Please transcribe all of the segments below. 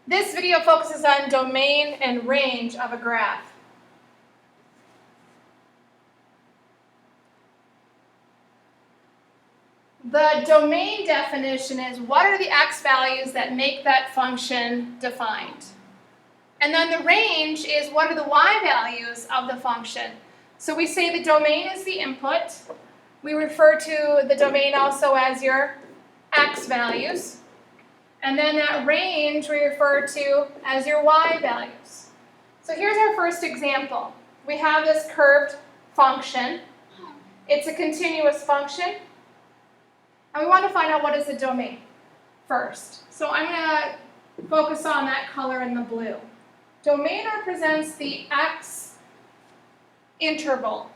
This video focuses on domain and range of a graph. The domain definition is what are the x values that make that function defined. And then the range is what are the y values of the function. So we say the domain is the input. We refer to the domain also as your x values. And then that range we refer to as your y values. So here's our first example. We have this curved function. It's a continuous function. And we want to find out what is the domain first. So I'm going to focus on that color in the blue. Domain represents the x interval.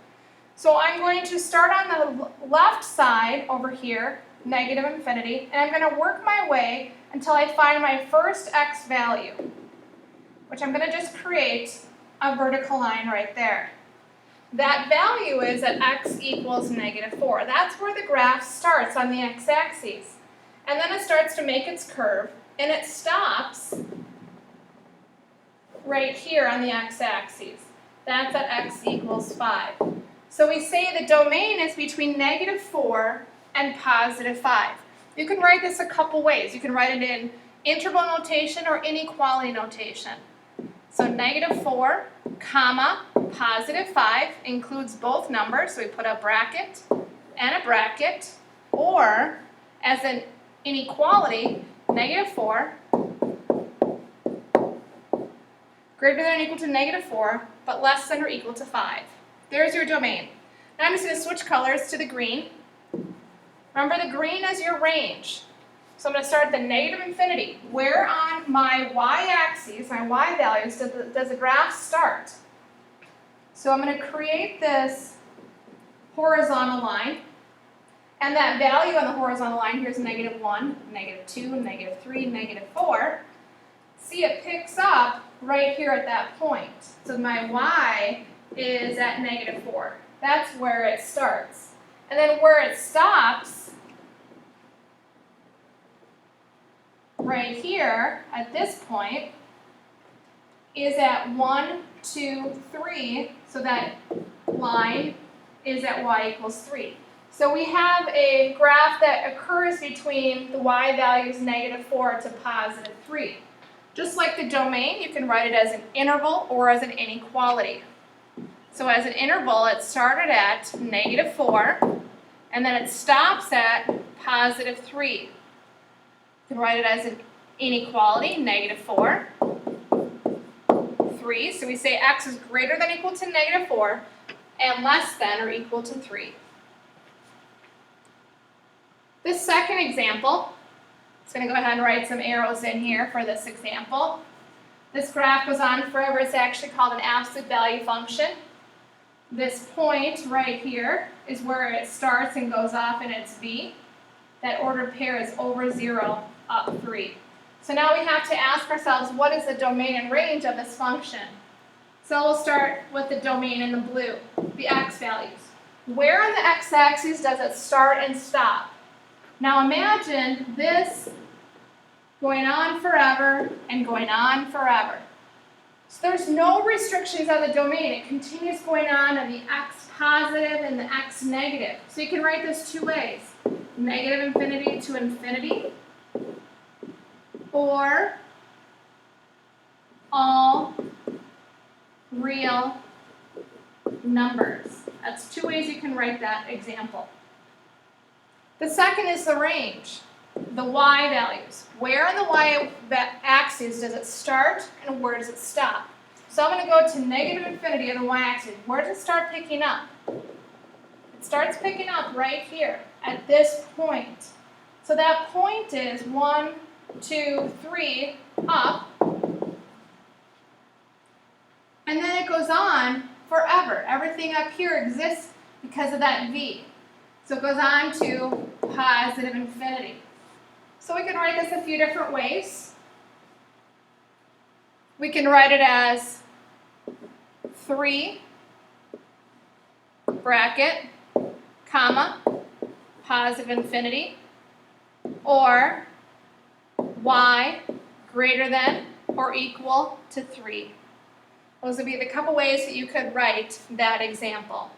So I'm going to start on the left side over here, negative infinity, and I'm going to work my way until I find my first x value, which I'm going to just create a vertical line right there. That value is at x equals -4. That's where the graph starts on the x-axis. And then it starts to make its curve, and it stops right here on the x-axis. That's at x equals 5. So we say the domain is between -4 and +5. You can write this a couple ways. You can write it in interval notation or inequality notation. So -4, comma, +5 includes both numbers, so we put a bracket and a bracket, or as an inequality, -4 greater than or equal to -4, but less than or equal to 5. There's your domain. Now I'm just going to switch colors to the green. Remember, the green is your range. So I'm going to start at the negative infinity. Where on my y-axis, my y values, does the graph start? So I'm going to create this horizontal line. And that value on the horizontal line here is -1, -2, -3, -4. See, it picks up right here at that point. So my y is at -4. That's where it starts. And then where it stops, right here at this point, is at 1, 2, 3. So that line is at y equals 3. So we have a graph that occurs between the y values -4 to +3. Just like the domain, you can write it as an interval or as an inequality. So as an interval, it started at -4, and then it stops at +3. You can write it as an inequality, -4, 3. So we say x is greater than or equal to -4 and less than or equal to 3. This second example, I'm going to go ahead and write some arrows in here for this example. This graph goes on forever. It's actually called an absolute value function. This point right here is where it starts and goes off in its v. That ordered pair is over 0, up 3. So now we have to ask ourselves, what is the domain and range of this function? So we'll start with the domain in the blue, the x values. Where on the x-axis does it start and stop? Now imagine this going on forever and going on forever. So there's no restrictions on the domain. It continues going on the x positive and the x negative. So you can write this two ways. Negative infinity to infinity, or all real numbers. That's two ways you can write that example. The second is the range, the y values. Where on the y-axis does it start and where does it stop? So I'm going to go to negative infinity on the y-axis. Where does it start picking up? It starts picking up right here at this point. So that point is 1, 2, 3, up. And then it goes on forever. Everything up here exists because of that v. So it goes on to positive infinity. So we can write this a few different ways. We can write it as 3, bracket, comma, positive infinity, or y greater than or equal to 3. Those would be the couple ways that you could write that example.